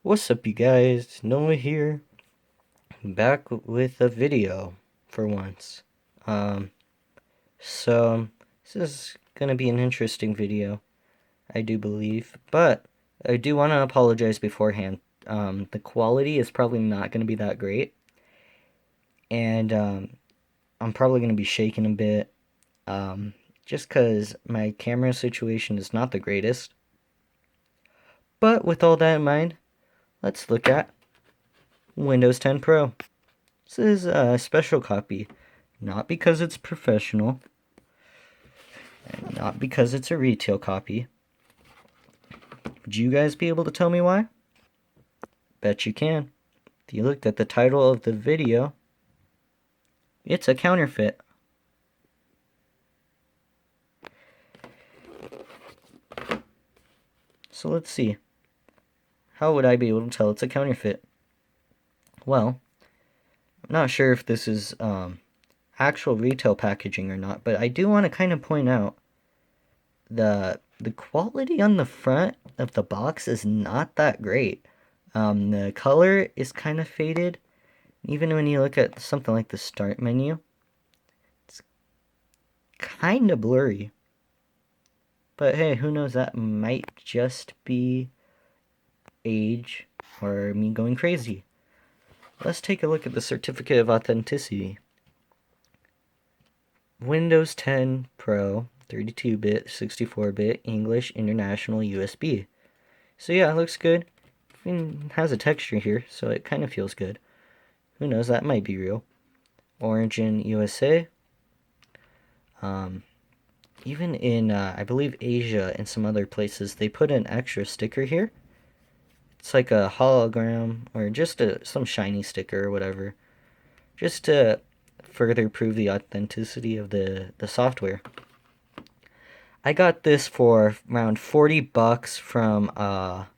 What's up, you guys? Noah here, back with a video for once. Um, so this is gonna be an interesting video, I do believe, but I do want to apologize beforehand. The quality is probably not gonna be that great, and I'm probably gonna be shaking a bit, um, just because my camera situation is not the greatest. But with all that in mind, let's look at Windows 10 Pro. This is a special copy, not because it's professional, and not because it's a retail copy. Would you guys be able to tell me why? Bet you can. If you looked at the title of the video, it's a counterfeit. So let's see. How would I be able to tell it's a counterfeit? Well, I'm not sure if this is actual retail packaging or not, but I do want to kind of point out the quality on the front of the box is not that great. The color is kind of faded. Even when you look at something like the start menu, it's kind of blurry. But hey, who knows? That might just be age or me going crazy. Let's take a look at the certificate of authenticity. Windows 10 Pro, 32-bit, 64-bit, English, International, USB. So yeah, it looks good. It has a texture here, so it kind of feels good. Who knows? That might be real. Origin USA. Even in, I believe, Asia and some other places, they put an extra sticker here. It's like a hologram or just some shiny sticker or whatever, just to further prove the authenticity of the software. I got this for around 40 bucks from a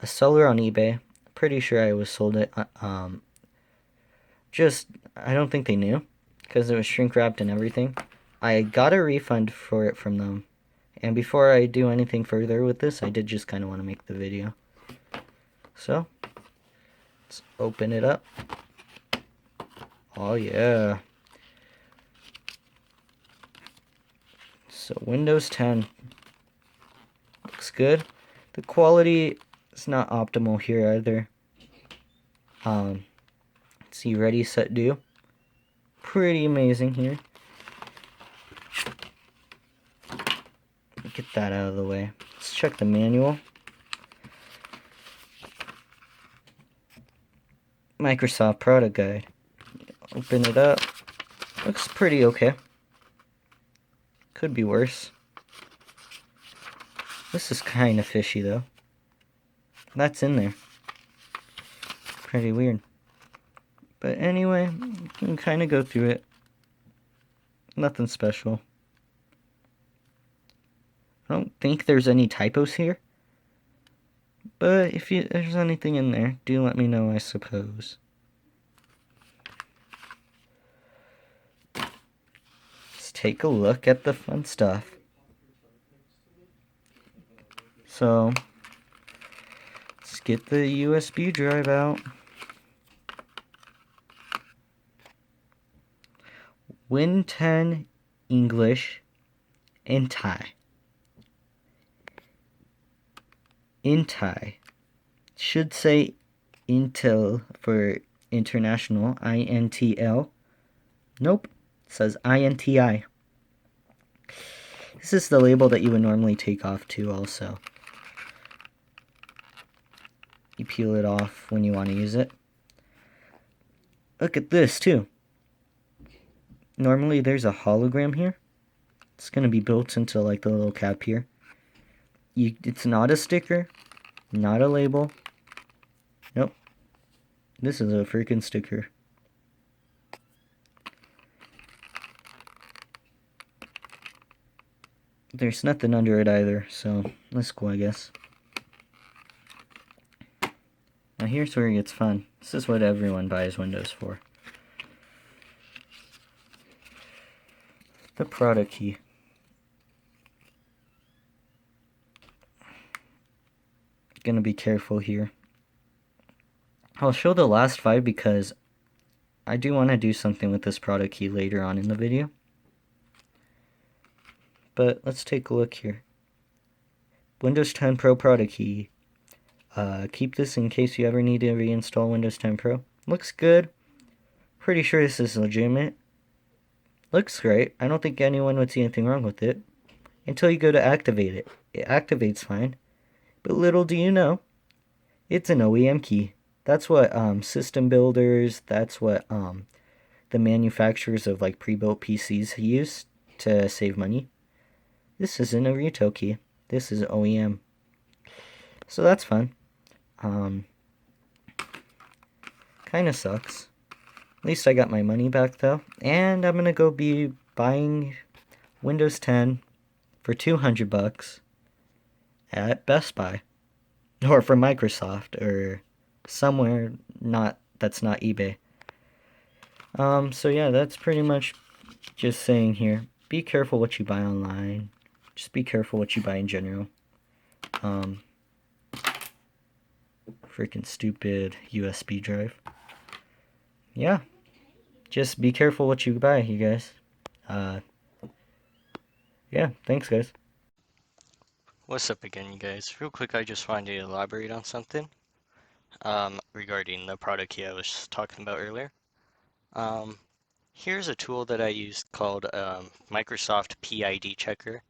seller on eBay. Pretty sure I was sold it. Just, I don't think they knew because it was shrink wrapped and everything. I got a refund for it from them. And before I do anything further with this, I did just kind of want to make the video. So, let's open it up. Oh yeah. So Windows 10 looks good. The quality is not optimal here either. Let's see, ready, set, do. Pretty amazing here. Get that out of the way. Let's check the manual. Microsoft Product Guide. Open it up. Looks pretty okay. Could be worse. This is kind of fishy though. That's in there. Pretty weird. But anyway, you can kind of go through it. Nothing special. I don't think there's any typos here. But if there's anything in there, do let me know, I suppose. Let's take a look at the fun stuff. So, let's get the USB drive out. Win 10 English and Thai. In Thai. Should say Intel for international, INTL. Nope, it says INTI. This is the label that you would normally take off too also. You peel it off when you want to use it. Look at this too. Normally there's a hologram here. It's going to be built into like the little cap here. It's not a sticker, not a label. Nope. This is a freaking sticker. There's nothing under it either, so that's cool, I guess. Now here's where it gets fun. This is what everyone buys Windows for. The product key. gonna be careful here. I'll show the last 5 because I do want to do something with this product key later on in the video. But let's take a look here. Windows 10 Pro product key. Keep this in case you ever need to reinstall Windows 10 Pro. Looks good. Pretty sure this is legitimate. Looks great. I don't think anyone would see anything wrong with it. Until you go to activate it. It activates fine. But little do you know, it's an OEM key. That's what system builders, that's what the manufacturers of like pre-built PCs use to save money. This isn't a retail key. This is OEM. So that's fun. Kinda sucks. At least I got my money back though. And I'm gonna go be buying Windows 10 for $200 at Best Buy. Or from Microsoft or somewhere that's not eBay. So yeah, that's pretty much just saying here. Be careful what you buy online. Just be careful what you buy in general. Freaking stupid USB drive. Yeah. Just be careful what you buy, you guys. Yeah, thanks guys. What's up again, you guys? Real quick, I just wanted to elaborate on something regarding the product key I was talking about earlier. Here's a tool that I use called Microsoft PID Checker,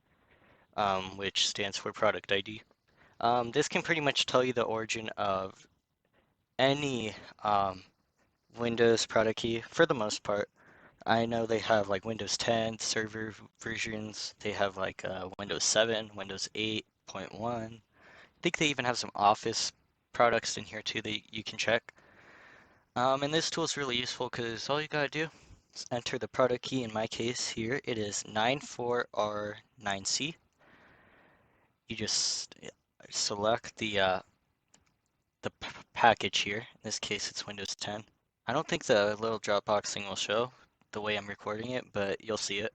which stands for Product ID. This can pretty much tell you the origin of any Windows product key for the most part. I know they have like Windows 10 server versions. They have like Windows 7, Windows 8.1. I think they even have some Office products in here too that you can check. And this tool is really useful because all you gotta do is enter the product key. In my case here, it is 94R9C. You just select the package here. In this case, it's Windows 10. I don't think the little Dropbox thing will show the way I'm recording it, but you'll see it.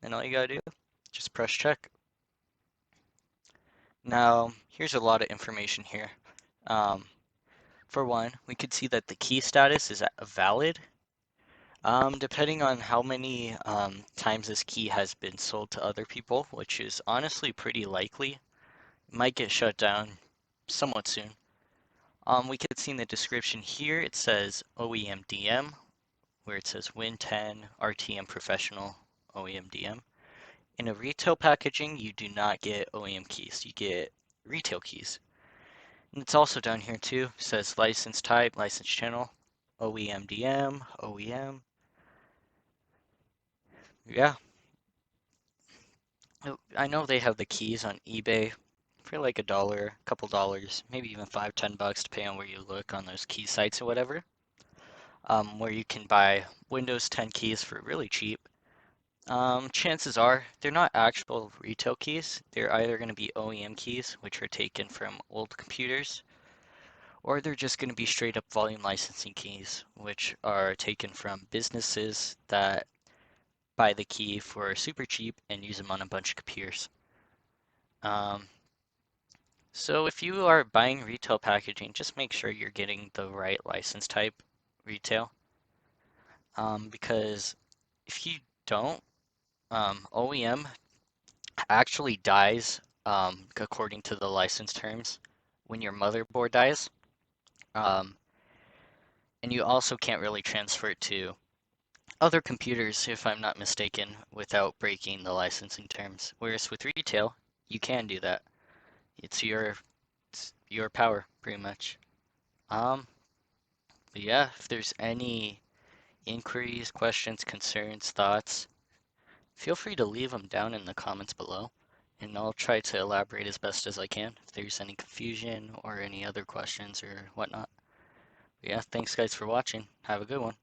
And all you gotta do, just press check. Now, here's a lot of information here. For one, we could see that the key status is valid. Depending on how many times this key has been sold to other people, which is honestly pretty likely, it might get shut down somewhat soon. We could see in the description here, it says OEM DM, where it says Win 10 RTM Professional OEM DM. In a retail packaging, you do not get OEM keys, you get retail keys. And it's also down here too, it says license type, license channel, OEM DM, OEM. Yeah. I know they have the keys on eBay for like $1, a couple dollars, maybe even $5, $10, depending on where you look on those key sites or whatever. Where you can buy Windows 10 keys for really cheap. Chances are they're not actual retail keys. They're either going to be OEM keys, which are taken from old computers, or they're just going to be straight up volume licensing keys, which are taken from businesses that buy the key for super cheap and use them on a bunch of computers. So if you are buying retail packaging, just make sure you're getting the right license type retail. Because if you don't, OEM actually dies according to the license terms when your motherboard dies. Um, and you also can't really transfer it to other computers, if I'm not mistaken, without breaking the licensing terms. Whereas with retail, you can do that. It's your power, pretty much. Um, but yeah, if there's any inquiries, questions, concerns, thoughts, feel free to leave them down in the comments below, and I'll try to elaborate as best as I can if there's any confusion or any other questions or whatnot. But yeah, thanks guys for watching. Have a good one.